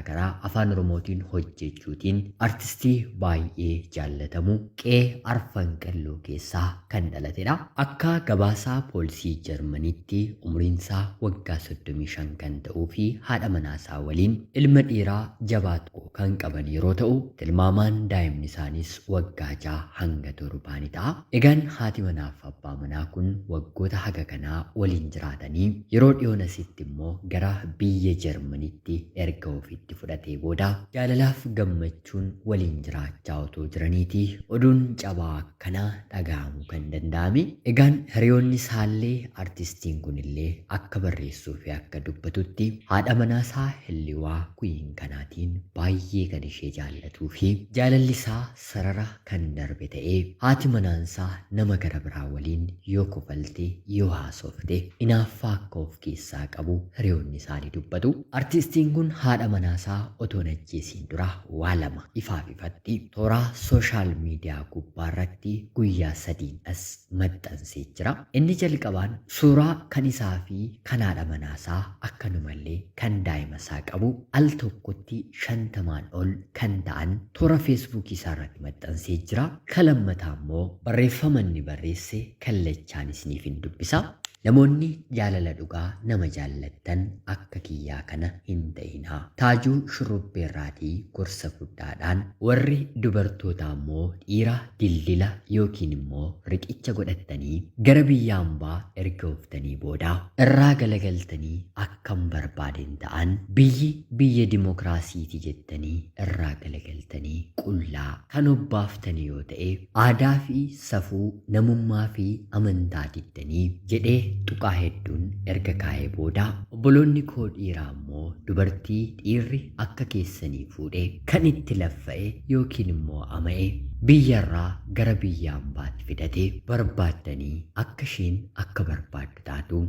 garaagaraa afaan oromootiin hojjechuutiin artistii baay'ee jaallatamu qe'ee arfan qalloo keessaa kan dhalatedha. Akka gabaasaa poolisii Jarmaniitti umriinsaa waggaa 35 kan ta'uu fi haadha manaasaa waliin ilma dhiiraa jabaa tokko kan qaban yeroo ta'u tilmaamaan daa'imni isaanis waggaa 6 hanga 7 ta'a. Egaan haati manaaf abbaa manaa kun waggoota haga kanaa waliin jiraatanii yeroo dhiyoon asitti immoo gara biyya Jarmaniitti erga ofitti fudhatee booda jaalalaaf gammachuun waliin jiraachaa otoo jiraniiti oduun cabaa akkanaa dhaga'amuu kan danda'ame. Egaan hiriyoonni isaallee artistiin kunillee akka barreessuu fi akka dubbatutti haadha manaasaa Hilliwaa Kuyiin kanaatiin baay'ee kan ishee jaallatuu fi jaalalli isaa sarara kan darbe ta'ee haati manaansaa nama gara biraa waliin yoo kofalte yoo haasofte inaaffaa akka of keessaa qabu hiriyoonni isaanii dubbatu. Artistiin kun haadha manaasaa otoo ajjeesiin dura waa lama ifaaf ifatti toora sooshaal miidiyaa gubbaarratti guyyaa 3 as maxxansee jira. Inni jalqabaan suuraa kan isaa fi kan haadha manaasaa akkanumallee kan daa'ima isaa qabu al tokkotti 50 ol kan ta'an toora feesbuukii isaa irratti maxxansee jira. Kan lammataa immoo barreeffama inni barreesse kallachaan isiniif hin dubbisa. Namoonni jaalala dhugaa nama jaallattan akka kiyyaa kana hin ta'inaa. Taajuu shurrubbeerraatii gorsa guddaadhaan warri dubartootaa immoo dhiira dildila yookiin immoo riqicha godhattanii gara biyya hambaa erga ooftanii booda irraa galagaltanii akkam barbaaden ta'an biyya dimokiraasiiti jettanii irraa galagaltanii qullaa kan obbaaftanii yoo ta'e aadaa fi safuu namummaa fi amantaa diddanii jedhee tuqaa hedduun erga kaa'ee booda obboloonni koo dhiiraa immoo dubartii dhiirri akka keessanii fuudhee kan itti laffa'e yookiin immoo ama'e biyyarraa gara biyya hambaatti fidatee barbaaddanii akka isheen akka barbaaddu taatu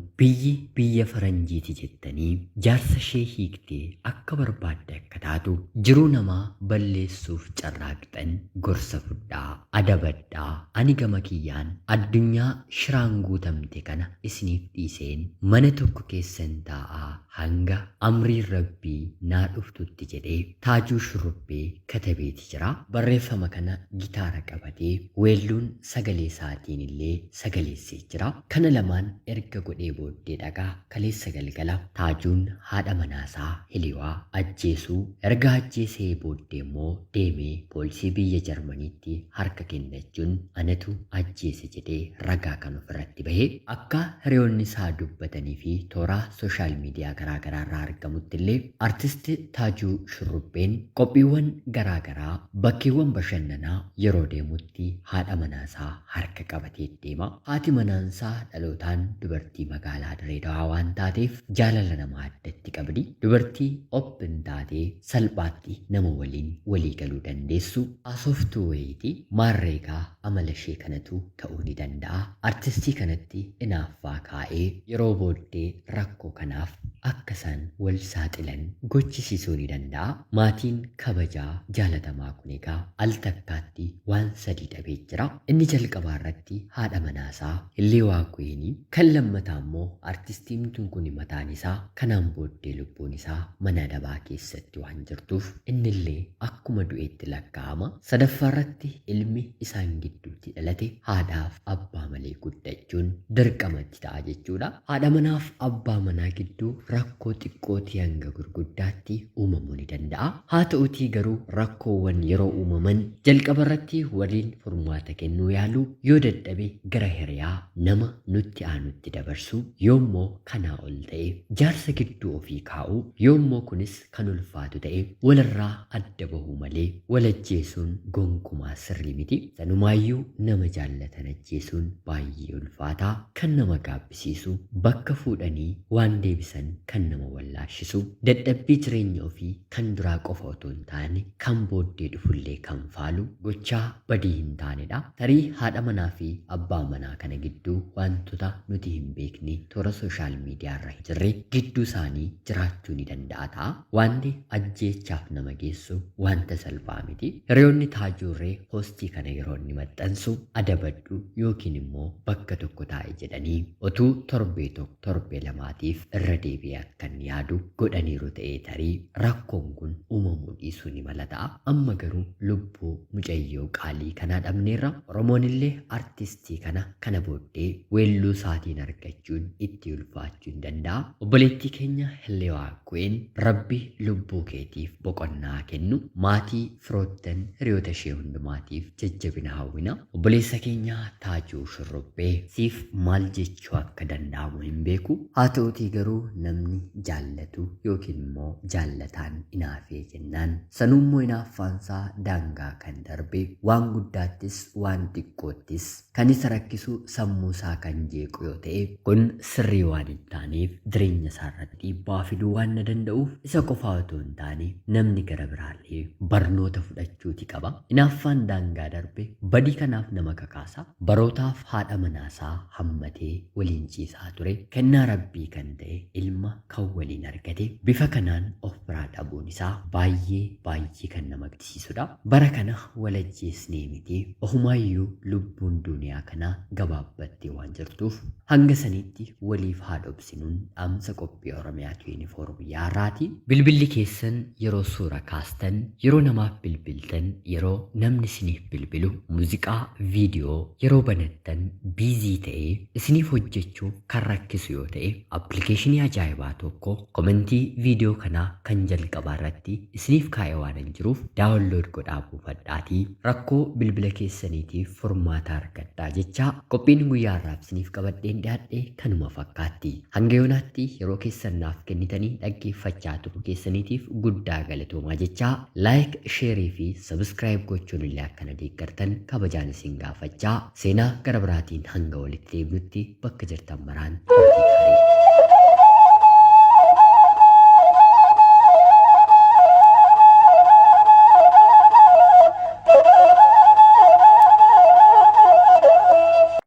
biyya faranjiiti jettanii jaarsa ishee hiiktee akka barbaadde akka taatu jiruu namaa balleessuuf carraaqxan gorsa fudhaa adabadhaa. Ani gama kiyyaan addunyaa shiraan guutamte kana isiniif dhiiseen mana tokko keessan taa'aa hanga amriin rabbii naa dhuftutti jedhee Taajuu Shurrubbee katabeeti jira. Barreeffama kana gitaara qabatee weelluun sagalee isaatiin illee sagaleessee jira. Kana lamaan erga godhee booddee dhagaa kaleessa galgala Taajuun haadha manaasaa Hiliwaa ajjeesuu erga ajjeesee booddee immoo deemee poolisii biyya Jarmaniitti harka kennachuun anatu ajjeese jedhee ragaa kan ofirratti bahee akka hiriyoonni isaa dubbatanii fi toora sooshaal miidiyaa garaagaraa irraa argamutti illee artisti Taajuu Shurrubbeen qophiiwwan garaagaraa bakkeewwan bashannanaa yeroo deemutti haadha manaasaa harka qabatee deema. Haati manaasaa dhalootaan dubartii magaalaa Direedawaa waan taateef jaalala nama addatti qabdi. Dubartii obbin taatee salphaatti nama waliin walii galuu dandeessu asooftuu wayiiti. Maarreegaa amala ishee kanatu ta'uu ni danda'a. Artistii kanatti inaaffaa kaa'ee yeroo booddee rakkoo kanaaf akka isaan wal saaxilan gochisiisuu ni danda'a. Maatiin kabajaa jaalatamaa kun egaa al takkaatti waan 3 dhabee jira. Inni jalqabaa irratti haadha manaasaa Hilliwaa Kuyiin, kan lammataa immoo artistiin kun mataan isaa kanaan booddee lubbuun isaa mana adabaa keessatti waan jirtuuf innillee akkuma du'eetti lakkaa'ama. Sadaffaa irratti ilmi isaan gidduutti dhalate haadhaaf abbaa malee guddachuun dirqamatti ta'a jechuudha. Haadha manaaf abbaa manaa gidduu rakkoo xiqqootii hanga gurguddaatti uumamuu ni danda'a. Haa ta'utii garuu rakkoowwan yeroo uumaman jalqaba irratti waliin furmaata kennuu yaalu yoo dadhabe gara hiriyaa nama nutti aanutti dabarsu yoommoo kanaa ol ta'e jaarsa gidduu ofii kaa'u yoommoo kunis kan ulfaatu ta'e walirraa adda bahuu malee wal ajjeesuun gonkumaa sirrii miti. Sanumaayyuu nama jaallatan ajjeesuun baay'ee ulfaataa kan nama gaabbisiisu bakka fuudhanii waan deebisan kan nama wallaashisu dadhabbii jireenya ofii kan duraa qofa otoo hin taane kan booddee dhufullee kan faalu gochaa badii hin taanedha. Tarii haadha manaa fi abbaa manaa kana gidduu wantoota nuti hin beekne toora sooshaal miidiyaa irra hin jirre gidduu isaanii jiraachuu ni danda'a ta'a. Wanti ajjeechaaf nama geessu wanta salphaa miti. Hiriyoonni Taajuurree poostii kana yeroo inni maxxansu adabadhu yookiin immoo bakka tokko taa'e jedhanii otuu torbee lamaatiif irra deebi'ee akka inni yaadu godhaniiru ta'ee tarii rakkoon kun kun uumamuu dhiisuu ni mala ta'a. Amma garuu lubbuu mucayyoo qaalii kanaa dhabneerra. Oromoon illee artistii kana booddee weelluu isaatiin argachuun itti ulfaachuu hin danda'a. Obboleettii keenya Hilleewaa Queen Rabbi lubbuu keetiif boqonnaa kennu. Maatii firoottan hiriyoota ishee hundumaatiif jajjabina hawwina. Obboleessa keenya Taajuu Shurrubbee siif maal jechuu akka danda'amu hin beeku. Haa ta'utii garuu namni jaallatu yookiin immoo jaallataan inaafee jennaan sanuummoo inaaffaansaa daangaa kan darbe waan guddaattis waan xiqqoottis kan isa rakkisu sammuu isaa kan jeequ yoo ta'e kun sirrii waan hin taaneef jireenya isaa irratti dhiibbaa fiduu waan na danda'uuf isa qofaa otoo hin taane namni gara biraallee barnoota fudhachuuti qaba. Inaaffaan daangaa darbe badii kanaaf nama kakaasa. Barootaaf haadha manaasaa hammatee waliin ciisaa ture. Kennaa Rabbii kan ta'e ilma kan waliin argate bifa kanaan of biraa dhabuun isaa baay'ee kan nama gaddisiisudha. Bara kana walajjeesnee miti ohumaayyuu lubbuun duniyaa kanaa gabaabbattee waan jirtuuf hanga saniitti waliif haa dhobsinuun dhaamsa qophii Oromiyaa 24 yaarraati. Bilbilli keessan yeroo suura kaastan, yeroo namaaf bilbiltan, yeroo namni isiniif bilbilu, muuziqaa, viidiyoo yeroo banattan biizii ta'ee isiniif hojjechuuf kan rakkisu yoo ta'e appilikeeshinii ajaa'ibaa tokko komentii viidiyoo kanaa kan jalqabaa irratti isiniif kaa'ee waan hin jiruuf daawunlood godhaa buufadhaatii rakkoo bilbila keessaniitiif furmaata argadhaa jecha qophiin guyyaa har'aaf isiniif qabadheen dhiyaadhe kanuma fakkaatti. Hanga yoonaatti yeroo keessan naaf kennitanii dhaggeeffachaa turuu keessaniitiif guddaa galatoomaa jecha laayik, sheerii fi sabskiraayib gochuun illee akkana deeggartan kabajaan isin gaafachaa seenaa gara biraatiin hanga walitti deebinutti bakka jirtan maraan